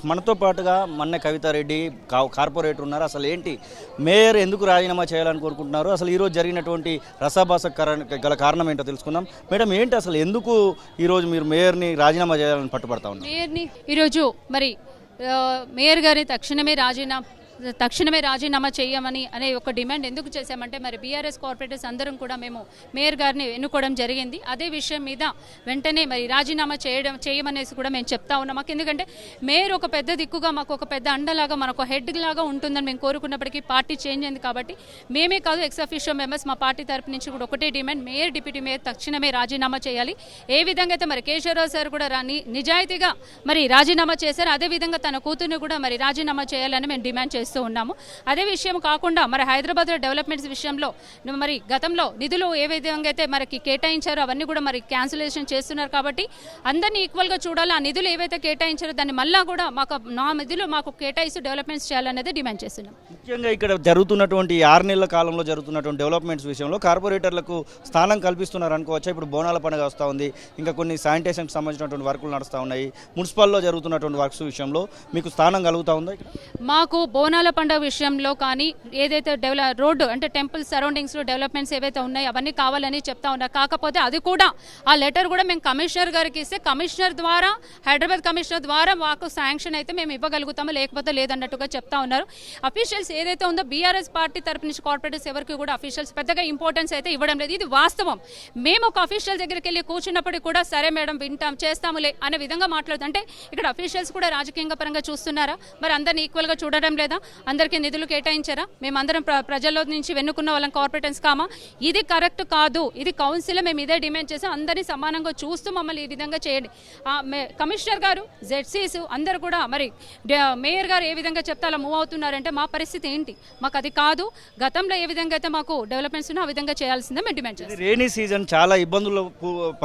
మనతో పాటుగా మన్నె కవితారెడ్డి కార్పొరేటర్ ఉన్నారు. అసలు ఏంటి మేయర్ ఎందుకు రాజీనామా చేయాలని కోరుకుంటున్నారు, అసలు ఈరోజు జరిగినటువంటి రసాభాస గల కారణం ఏంటో తెలుసుకుందాం. మేడం, ఏంటి అసలు ఎందుకు ఈరోజు మీరు మేయర్ని రాజీనామా చేయాలని పట్టుబడతా ఉన్నారు? మేయర్ని ఈరోజు మరి మేయర్ గారి తక్షణమే రాజీనామా చేయమని అనే ఒక డిమాండ్ ఎందుకు చేశామంటే, మరి బీఆర్ఎస్ కార్పొరేటర్స్ అందరం కూడా మేము మేయర్ గారిని ఎన్నుకోవడం జరిగింది. అదే విషయం మీద వెంటనే మరి రాజీనామా చేయమనేసి కూడా మేము చెప్తా ఉన్నాం. మాకు ఎందుకంటే మేయర్ ఒక పెద్ద దిక్కుగా, మాకు ఒక పెద్ద అండలాగా, మనకు హెడ్ లాగా ఉంటుందని మేము కోరుకున్నప్పటికీ పార్టీ చేంజ్ అయింది కాబట్టి మేమే కాదు, ఎక్స్ అఫీషియో మెంబర్స్ మా పార్టీ తరపు నుంచి కూడా ఒకటే డిమాండ్, మేయర్ డిప్యూటీ మేయర్ తక్షణమే రాజీనామా చేయాలి. ఏ విధంగా అయితే మరి కేశవరావు సార్ కూడా నిజాయితీగా మరి రాజీనామా చేశారు, అదేవిధంగా తన కూతురుని కూడా మరి రాజీనామా చేయాలని మేము డిమాండ్ చేస్తాం ఉన్నాము. అదే విషయం కాకుండా మరి హైదరాబాద్ డెవలప్మెంట్స్ విషయంలో మరి గతంలో నిధులు ఏ విధంగా అయితే మనకి కేటాయించారో అవన్నీ కూడా మరి క్యాన్సిలేషన్ చేస్తున్నారు కాబట్టి అందరినీ ఈక్వల్గా చూడాలి. ఆ నిధులు ఏవైతే కేటాయించారో దాన్ని మళ్ళా కూడా నా నిధులు మాకు కేటాయిస్తూ డెవలప్మెంట్స్ చేయాలనేది డిమాండ్ చేస్తున్నాం. ముఖ్యంగా ఇక్కడ జరుగుతున్నటువంటి 6 నెలల కాలంలో జరుగుతున్నటువంటి డెవలప్మెంట్స్ విషయంలో కార్పొరేటర్లకు స్థానం కల్పిస్తున్నారు అనుకోవచ్చా? ఇప్పుడు బోనాల పండుగ వస్తూ ఉంది, ఇంకా కొన్ని శానిటేషన్కి సంబంధించినటువంటి వర్కులు నడుస్తూ ఉన్నాయి. మున్సిపల్లో జరుగుతున్నటువంటి వర్క్స్ విషయంలో మీకు స్థానం కలుగుతూ ఉందా? మాకు బోనాల పండుగ విషయంలో కానీ ఏదైతే రోడ్డు అంటే టెంపుల్ సరౌండింగ్స్లో డెవలప్మెంట్స్ ఏవైతే ఉన్నాయో అవన్నీ కావాలని చెప్తా ఉన్నారు. కాకపోతే అది కూడా ఆ లెటర్ కూడా మేము కమిషనర్ గారికి ఇస్తే కమిషనర్ ద్వారా, హైదరాబాద్ కమిషనర్ ద్వారా మాకు శాంక్షన్ అయితే మేము ఇవ్వగలుగుతాము, లేకపోతే లేదన్నట్టుగా చెప్తా ఉన్నారు. అఫీషియల్స్ ఏదైతే ఉందో బీఆర్ఎస్ పార్టీ తరపు నుంచి కార్పొరేటర్స్ ఎవరికి కూడా అఫీషియల్స్ పెద్దగా ఇంపార్టెన్స్ అయితే ఇవ్వడం లేదు. ఇది వాస్తవం. మేము ఒక అఫీషియల్ దగ్గరికి వెళ్ళి కూర్చున్నప్పటికీ కూడా సరే మేడం వింటాం చేస్తాములే అనే విధంగా మాట్లాడుతుంది. అంటే ఇక్కడ అఫీషియల్స్ కూడా రాజకీయంగా పరంగా చూస్తున్నారా? మరి అందరినీ ఈక్వల్గా చూడడం లేదా? అందరికీ నిధులు కేటాయించారా? మేమందరం ప్రజల్లో నుంచి వెన్నుకున్న వాళ్ళం కార్పొరేటర్స్ కామా? ఇది కరెక్ట్ కాదు. ఇది కౌన్సిల్ మేము ఇదే డిమాండ్ చేసాం. అందరినీ సమానంగా చూస్తూ మమ్మల్ని ఈ విధంగా చేయండి. కమిషనర్ గారు, జెడ్సీస్ అందరూ కూడా మరి మేయర్ గారు ఏ విధంగా చెప్తే అలా మూవ్ అవుతున్నారంటే మా పరిస్థితి ఏంటి? మాకు అది కాదు. గతంలో ఏ విధంగా అయితే మాకు డెవలప్మెంట్స్ ఉన్నా ఆ విధంగా చేయాల్సిందే మేము డిమాండ్ చేస్తాం. రైనీ సీజన్ చాలా ఇబ్బందులు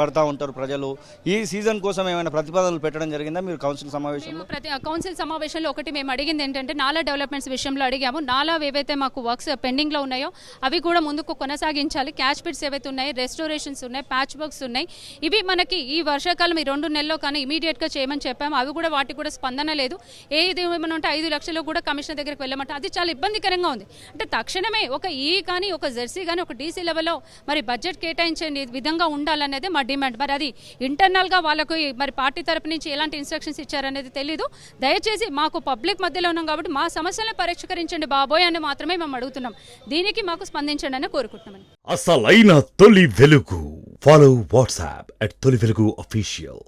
పడతా ఉంటారు ప్రజలు. ఈ సీజన్ కోసం ఏమైనా ప్రతిపాదనలు పెట్టడం జరిగిందా మీరు కౌన్సిల్ సమావేశంలో? కౌన్సిల్ సమావేశంలో ఒకటి మేము అడిగింది ఏంటంటే నాలా డెవలప్మెంట్స్ విషయంలో అడిగాము. నాలా ఏవైతే మాకు వర్క్స్ పెండింగ్లో ఉన్నాయో అవి కూడా ముందుకు కొనసాగించాలి. క్యాచ్ పిట్స్ ఏవైతే ఉన్నాయి, రెస్టోరేషన్స్ ఉన్నాయి, ప్యాచ్ వర్క్స్ ఉన్నాయి. ఇవి మనకి ఈ వర్షాకాలం ఈ 2 నెలల్లో కానీ ఇమీడియట్గా చేయమని చెప్పాము. అవి కూడా వాటికి కూడా స్పందన లేదు. ఏది ఏమైనా ఉంటే 5 లక్షలు కూడా కమిషనర్ దగ్గరికి వెళ్ళమంటే అది చాలా ఇబ్బందికరంగా ఉంది. అంటే తక్షణమే ఒక కానీ ఒక జెర్సీ కానీ ఒక డీసీ లెవెల్లో మరి బడ్జెట్ కేటాయించే విధంగా ఉండాలనేది మా డిమాండ్. మరి అది ఇంటర్నల్గా వాళ్ళకు మరి పార్టీ తరపు నుంచి ఎలాంటి ఇన్స్ట్రక్షన్స్ ఇచ్చారనేది తెలీదు. దయచేసి మాకు పబ్లిక్ మధ్యలో ఉన్నాం కాబట్టి మా సమస్యలను పరిష్కరించండి బాబోయ్ అని మాత్రమే మేము అడుగుతున్నాం. దీనికి మాకు స్పందించండి అని కోరుకుంటున్నాం. అసలైన తొలి వెలుగు. ఫాలో వాట్సాప్ @తొలి వెలుగు official.